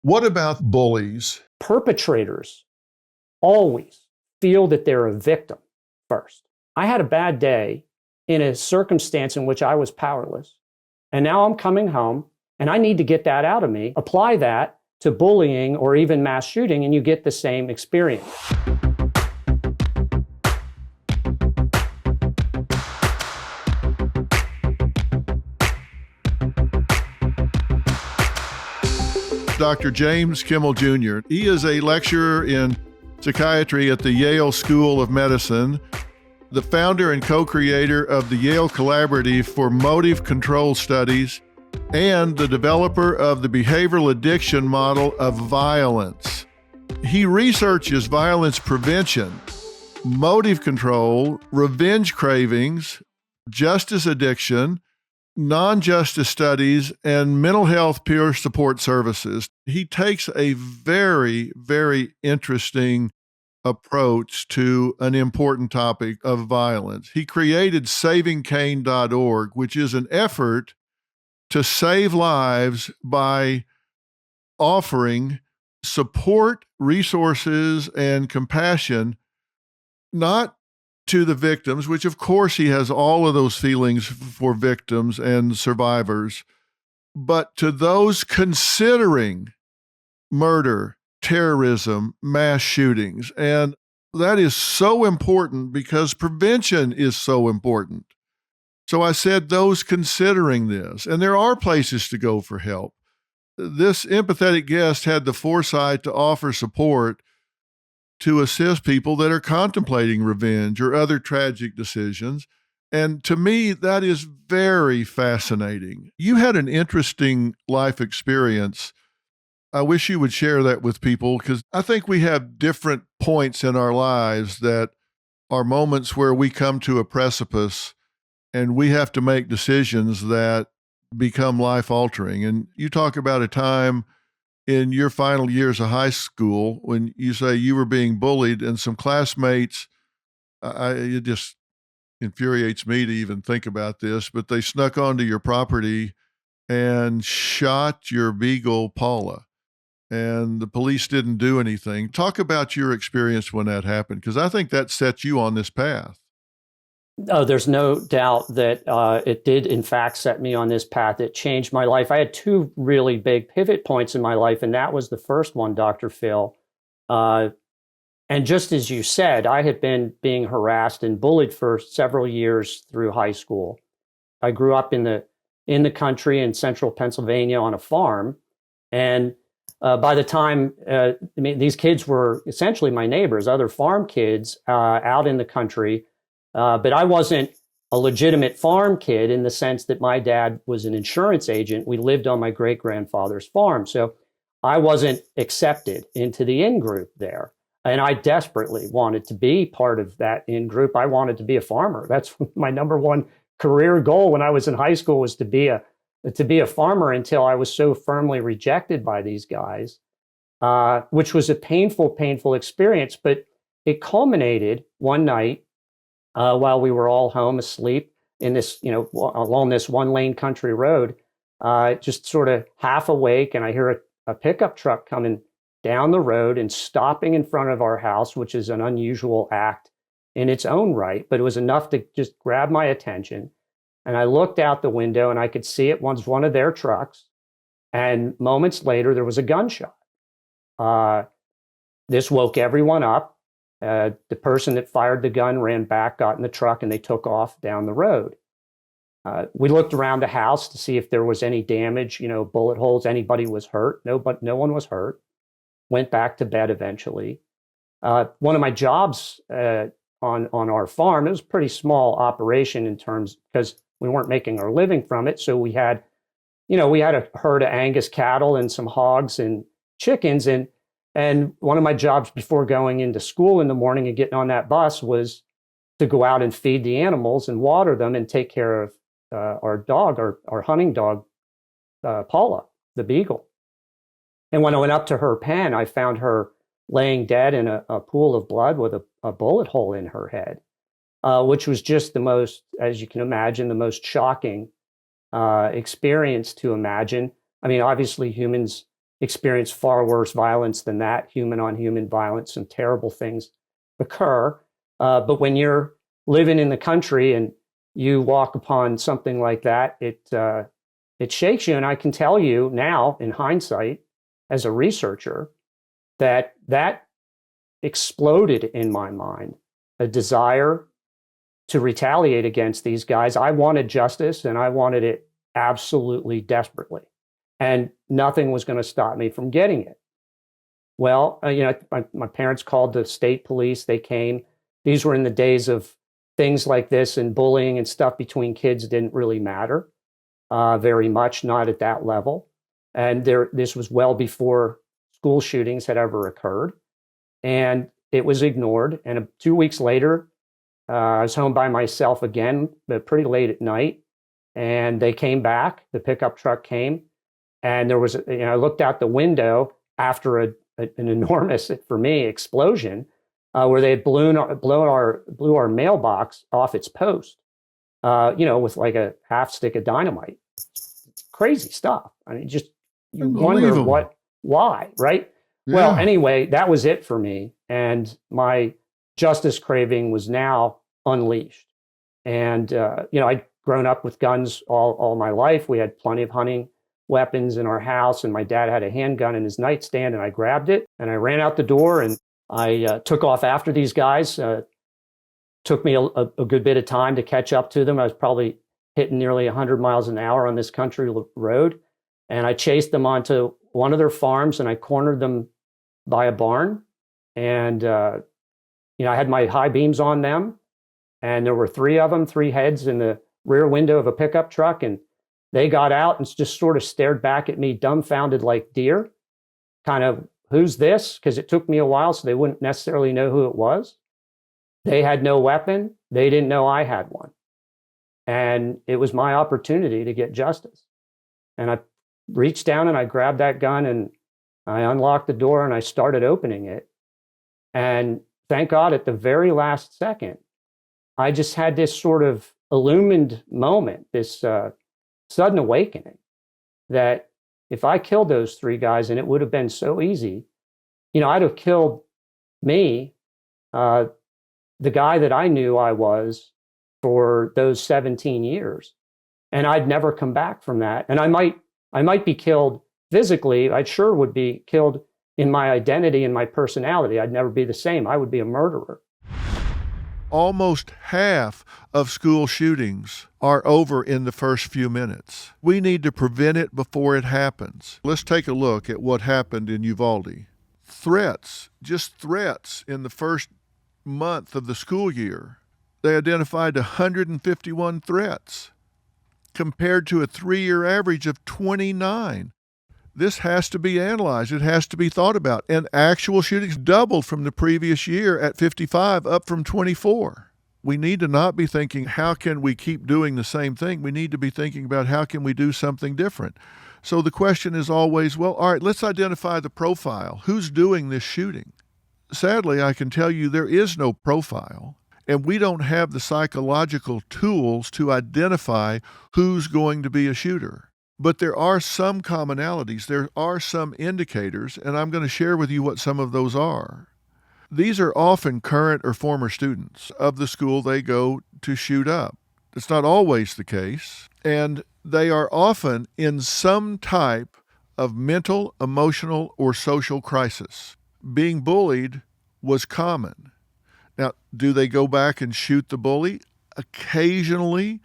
What about bullies? Perpetrators always feel that they're a victim first. I had a bad day in a circumstance in which I was powerless. And now I'm coming home and I need to get that out of me. Apply that to bullying or even mass shooting, and you get the same experience. Dr. James Kimmel Jr. He is a lecturer in psychiatry at the Yale School of Medicine, the founder and co-creator of the Yale Collaborative for Motive Control Studies, and the developer of the behavioral addiction model of violence. He researches violence prevention, motive control, revenge cravings, justice addiction, non-justice studies, and mental health peer support services. He takes a very, very interesting approach to an important topic of violence. He created savingcain.org, which is an effort to save lives by offering support, resources, and compassion, not to the victims, which of course he has all of those feelings for victims and survivors, but to those considering murder, terrorism, mass shootings. And that is so important because prevention is so important. So I said those considering this, and there are places to go for help. This empathetic guest had the foresight to offer support to assist people that are contemplating revenge or other tragic decisions. And to me, that is very fascinating. You had an interesting life experience. I wish you would share that with people, because I think we have different points in our lives that are moments where we come to a precipice and we have to make decisions that become life-altering. And you talk about a time in your final years of high school when you say you were being bullied and some classmates, it just infuriates me to even think about this, but they snuck onto your property and shot your beagle, Paula, and the police didn't do anything. Talk about your experience when that happened, because I think that set you on this path. Oh, there's no doubt that it did, in fact, set me on this path. It changed my life. I had two really big pivot points in my life, and that was the first one, Dr. Phil. And just as you said, I had been being harassed and bullied for several years through high school. I grew up in the country in central Pennsylvania on a farm, and by the time, these kids were essentially my neighbors, other farm kids out in the country. But I wasn't a legitimate farm kid in the sense that my dad was an insurance agent. We lived on my great-grandfather's farm. So I wasn't accepted into the in-group there. And I desperately wanted to be part of that in-group. I wanted to be a farmer. That's my number one career goal when I was in high school, was to be a farmer, until I was so firmly rejected by these guys, which was a painful, painful experience. But it culminated one night while we were all home asleep in this, along this one-lane country road, just sort of half awake, and I hear a pickup truck coming down the road and stopping in front of our house, which is an unusual act in its own right, but it was enough to just grab my attention. And I looked out the window and I could see it was one of their trucks. And moments later, there was a gunshot. This woke everyone up. The person that fired the gun ran back, got in the truck, and they took off down the road. We looked around the house to see if there was any damage, bullet holes, anybody was hurt. No one was hurt. Went back to bed eventually. One of my jobs on our farm, it was a pretty small operation in terms, because we weren't making our living from it. So we had a herd of Angus cattle and some hogs and chickens, and one of my jobs before going into school in the morning and getting on that bus was to go out and feed the animals and water them and take care of our dog, our hunting dog, Paula, the beagle. And when I went up to her pen, I found her laying dead in a pool of blood with a bullet hole in her head, which was just the most, as you can imagine, the most shocking experience to imagine. I mean, obviously humans experienced far worse violence than that, human on human violence. Some terrible things occur. But when you're living in the country and you walk upon something like that, it shakes you. And I can tell you now, in hindsight, as a researcher, that exploded in my mind a desire to retaliate against these guys. I wanted justice, and I wanted it absolutely desperately. And nothing was going to stop me from getting it. Well, my parents called the state police. They came. These were in the days of things like this, and bullying and stuff between kids didn't really matter very much, not at that level. And this was well before school shootings had ever occurred. And it was ignored. And 2 weeks later, I was home by myself again, but pretty late at night. And they came back. The pickup truck came. And there was, I looked out the window after an enormous, for me, explosion where they had blew our mailbox off its post, with like a half stick of dynamite. Crazy stuff. I mean, just you wonder why, right? Yeah. Well, anyway, that was it for me. And my justice craving was now unleashed. And, I'd grown up with guns all my life. We had plenty of hunting weapons in our house, and my dad had a handgun in his nightstand, and I grabbed it and I ran out the door, and I took off after these guys. Took me a good bit of time to catch up to them. I was probably hitting nearly 100 miles an hour on this country road, and I chased them onto one of their farms, and I cornered them by a barn. And I had my high beams on them, and there were three of them, three heads in the rear window of a pickup truck, and they got out and just sort of stared back at me, dumbfounded like deer, kind of, who's this? Because it took me a while, so they wouldn't necessarily know who it was. They had no weapon. They didn't know I had one. And it was my opportunity to get justice. And I reached down and I grabbed that gun and I unlocked the door and I started opening it. And thank God, at the very last second, I just had this sort of illumined moment, this sudden awakening that if I killed those three guys, and it would have been so easy, I'd have killed me, the guy that I knew I was for those 17 years. And I'd never come back from that. And I might be killed physically. I sure would be killed in my identity and my personality. I'd never be the same. I would be a murderer. Almost half of school shootings are over in the first few minutes. We need to prevent it before it happens. Let's take a look at what happened in Uvalde. Just threats in the first month of the school year. They identified 151 threats compared to a 3-year average of 29. This has to be analyzed. It has to be thought about. And actual shootings doubled from the previous year at 55, up from 24. We need to not be thinking, how can we keep doing the same thing? We need to be thinking about how can we do something different. So the question is always, well, all right, let's identify the profile. Who's doing this shooting? Sadly, I can tell you there is no profile. And we don't have the psychological tools to identify who's going to be a shooter. But there are some commonalities. There are some indicators, and I'm going to share with you what some of those are. These are often current or former students of the school they go to shoot up. It's not always the case, and they are often in some type of mental, emotional, or social crisis. Being bullied was common. Now, do they go back and shoot the bully? Occasionally,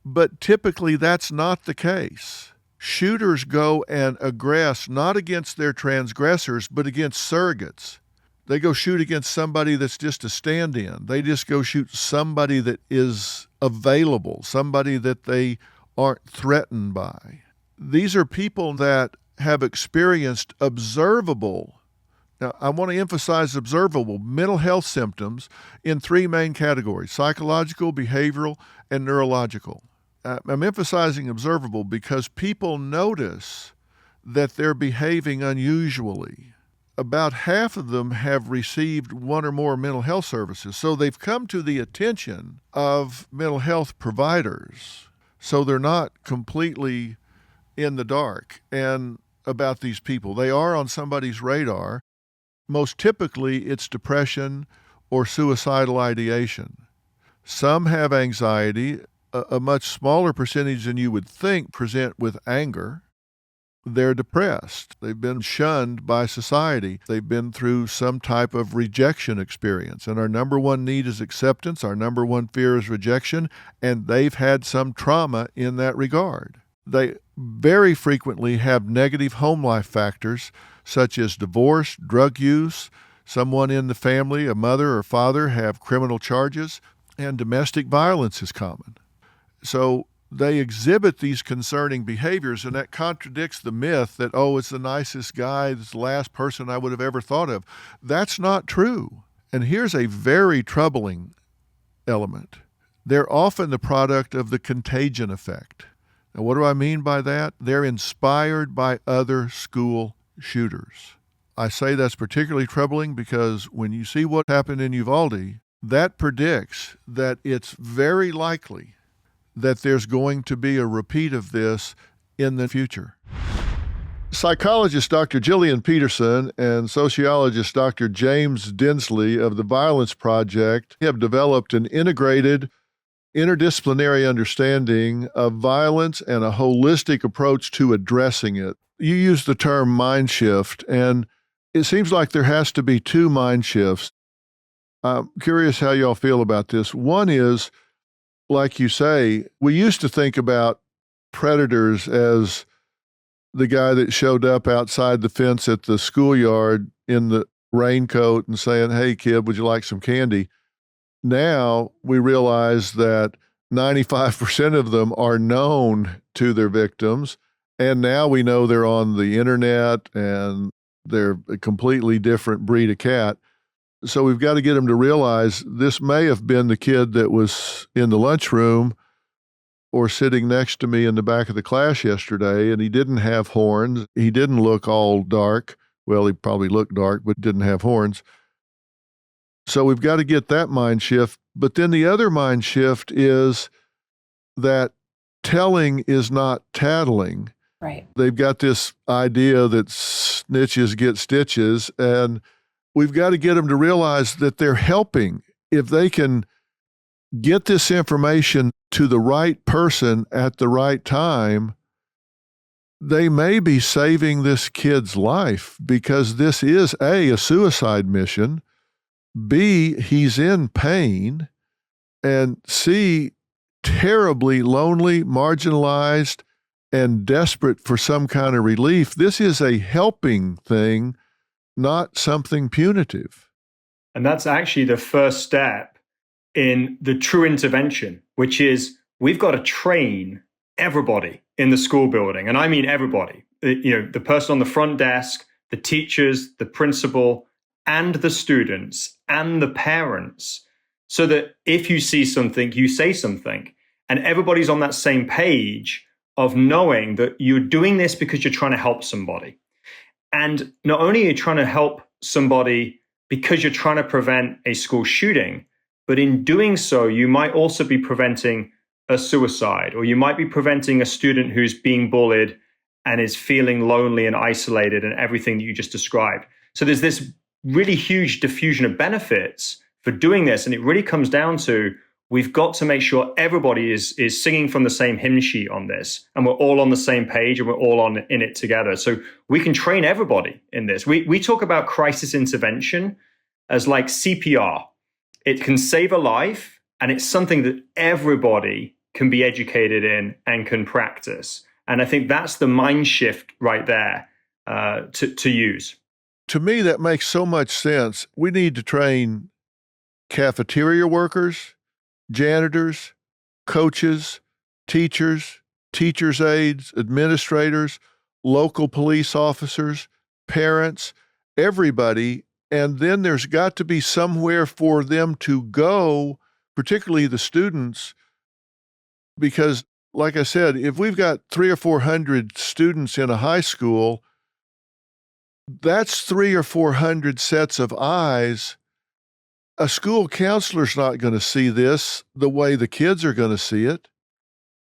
but typically that's not the case. Shooters go and aggress not against their transgressors, but against surrogates. They go shoot against somebody that's just a stand-in. They just go shoot somebody that is available, somebody that they aren't threatened by. These are people that have experienced observable, now I want to emphasize observable, mental health symptoms in 3 main categories: psychological, behavioral, and neurological. I'm emphasizing observable because people notice that they're behaving unusually. About half of them have received one or more mental health services, so they've come to the attention of mental health providers, so they're not completely in the dark. And about these people. They are on somebody's radar. Most typically, it's depression or suicidal ideation. Some have anxiety. A much smaller percentage than you would think present with anger. They're depressed. They've been shunned by society. They've been through some type of rejection experience. And our number one need is acceptance. Our number one fear is rejection. And they've had some trauma in that regard. They very frequently have negative home life factors such as divorce, drug use, someone in the family, a mother or father, have criminal charges, and domestic violence is common. So they exhibit these concerning behaviors, and that contradicts the myth that, oh, it's the nicest guy, it's the last person I would have ever thought of. That's not true. And here's a very troubling element. They're often the product of the contagion effect. Now, what do I mean by that? They're inspired by other school shooters. I say that's particularly troubling because when you see what happened in Uvalde, that predicts that it's very likely that there's going to be a repeat of this in the future. Psychologist Dr. Jillian Peterson and sociologist Dr. James Dinsley of the Violence Project have developed an integrated, interdisciplinary understanding of violence and a holistic approach to addressing it. You use the term mind shift, and it seems like there has to be two mind shifts. I'm curious how y'all feel about this. One is, like you say, we used to think about predators as the guy that showed up outside the fence at the schoolyard in the raincoat and saying, hey, kid, would you like some candy? Now we realize that 95% of them are known to their victims, and now we know they're on the internet and they're a completely different breed of cat. So we've got to get them to realize this may have been the kid that was in the lunchroom or sitting next to me in the back of the class yesterday, and he didn't have horns. He didn't look all dark. Well, he probably looked dark, but didn't have horns. So we've got to get that mind shift. But then the other mind shift is that telling is not tattling. Right. They've got this idea that snitches get stitches, and we've got to get them to realize that they're helping. If they can get this information to the right person at the right time, they may be saving this kid's life, because this is A, suicide mission, B, he's in pain, and C, terribly lonely, marginalized, and desperate for some kind of relief. This is a helping thing, not something punitive. And that's actually the first step in the true intervention, which is we've got to train everybody in the school building. And I mean everybody, the person on the front desk, the teachers, the principal, and the students and the parents, so that if you see something, you say something. And everybody's on that same page of knowing that you're doing this because you're trying to help somebody. And not only are you trying to help somebody because you're trying to prevent a school shooting, but in doing so, you might also be preventing a suicide, or you might be preventing a student who's being bullied and is feeling lonely and isolated and everything that you just described. So there's this really huge diffusion of benefits for doing this. And it really comes down to, we've got to make sure everybody is singing from the same hymn sheet on this, and we're all on the same page, and we're all in it together. So we can train everybody in this. We talk about crisis intervention as like CPR. It can save a life, and it's something that everybody can be educated in and can practice. And I think that's the mind shift right there to use. To me, that makes so much sense. We need to train cafeteria workers, janitors, coaches, teachers, teachers' aides, administrators, local police officers, parents, everybody. And then there's got to be somewhere for them to go, particularly the students, because like I said, if we've got 300 or 400 students in a high school, that's 300 or 400 sets of eyes. A school counselor's not going to see this the way the kids are going to see it.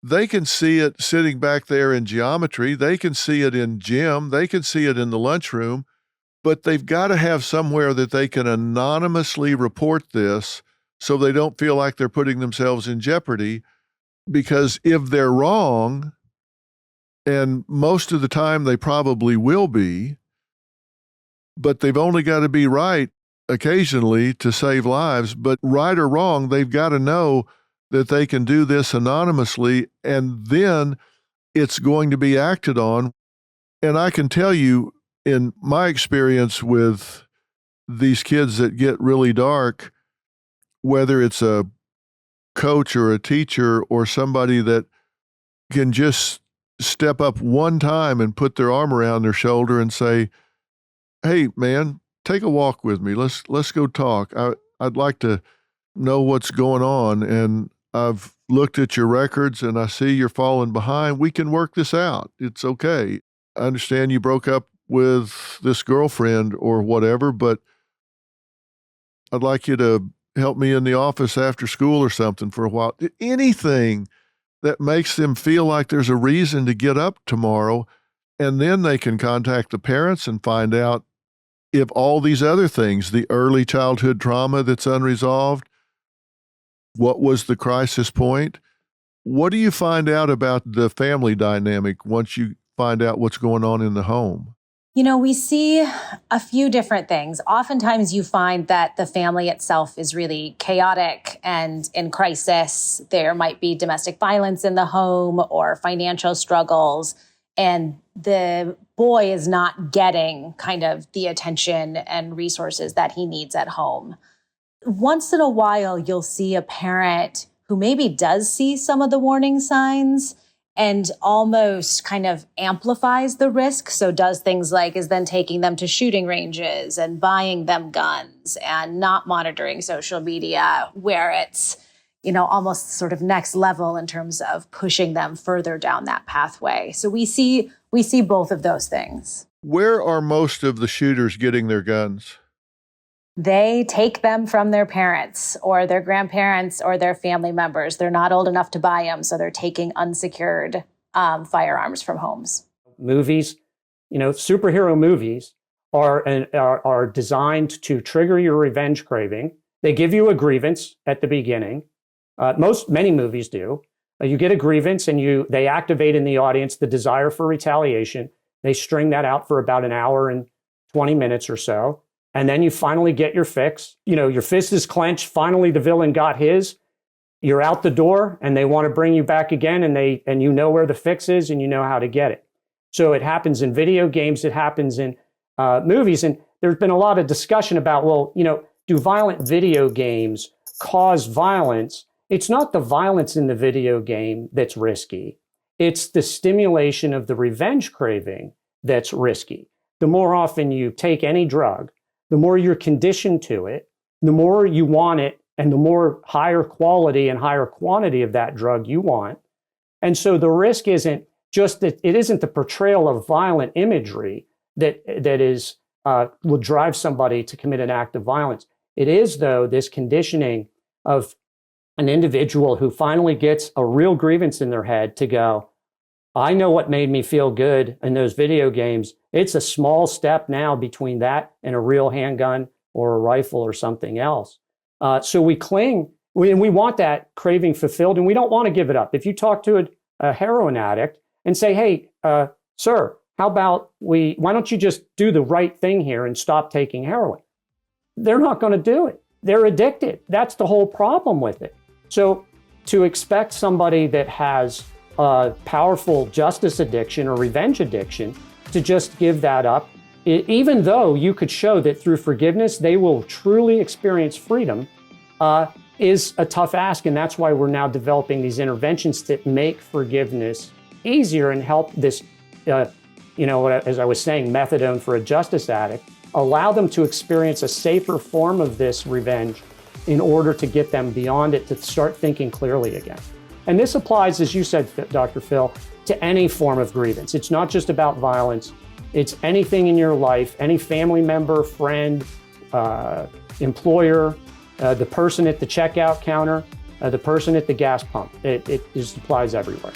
They can see it sitting back there in geometry. They can see it in gym. They can see it in the lunchroom, but they've got to have somewhere that they can anonymously report this so they don't feel like they're putting themselves in jeopardy. Because if they're wrong, and most of the time they probably will be, but they've only got to be right occasionally to save lives. But right or wrong, they've got to know that they can do this anonymously, and then it's going to be acted on. And I can tell you, in my experience with these kids that get really dark, whether it's a coach or a teacher or somebody that can just step up one time and put their arm around their shoulder and say, "Hey, man, take a walk with me. Let's go talk. I'd like to know what's going on, and I've looked at your records and I see you're falling behind. We can work this out. It's okay. I understand you broke up with this girlfriend or whatever, but I'd like you to help me in the office after school or something for a while." Anything that makes them feel like there's a reason to get up tomorrow, and then they can contact the parents and find out if all these other things, the early childhood trauma that's unresolved, what was the crisis point? What do you find out about the family dynamic once you find out what's going on in the home? We see a few different things. Oftentimes you find that the family itself is really chaotic and in crisis. There might be domestic violence in the home or financial struggles, and the boy is not getting kind of the attention and resources that he needs at home. Once in a while, you'll see a parent who maybe does see some of the warning signs and almost kind of amplifies the risk. So does things like is then taking them to shooting ranges and buying them guns and not monitoring social media, where it's, almost sort of next level in terms of pushing them further down that pathway. So we see both of those things. Where are most of the shooters getting their guns? They take them from their parents or their grandparents or their family members. They're not old enough to buy them, so they're taking unsecured firearms from homes. Movies, superhero movies are designed to trigger your revenge craving. They give you a grievance at the beginning. Many movies do. You get a grievance and they activate in the audience the desire for retaliation. They string that out for about an hour and 20 minutes or so. And then you finally get your fix. Your fist is clenched. Finally, the villain got his. You're out the door and they want to bring you back again, and you know where the fix is and you know how to get it. So it happens in video games. It happens in movies. And there's been a lot of discussion about, do violent video games cause violence? It's not the violence in the video game that's risky. It's the stimulation of the revenge craving that's risky. The more often you take any drug, the more you're conditioned to it, the more you want it, and the more higher quality and higher quantity of that drug you want. And so the risk isn't just that it isn't the portrayal of violent imagery that will drive somebody to commit an act of violence. It is, though, this conditioning of an individual who finally gets a real grievance in their head to go, I know what made me feel good in those video games. It's a small step now between that and a real handgun or a rifle or something else. So we cling, and we want that craving fulfilled, and we don't want to give it up. If you talk to a heroin addict and say, hey, sir, how about why don't you just do the right thing here and stop taking heroin? They're not going to do it. They're addicted. That's the whole problem with it. So to expect somebody that has a powerful justice addiction or revenge addiction to just give that up, even though you could show that through forgiveness they will truly experience freedom, is a tough ask. And that's why we're now developing these interventions that make forgiveness easier and help this, as I was saying, methadone for a justice addict, allow them to experience a safer form of this revenge in order to get them beyond it, to start thinking clearly again. And this applies, as you said, Dr. Phil, to any form of grievance. It's not just about violence. It's anything in your life, any family member, friend, employer, the person at the checkout counter. the person at the gas pump. It just applies everywhere.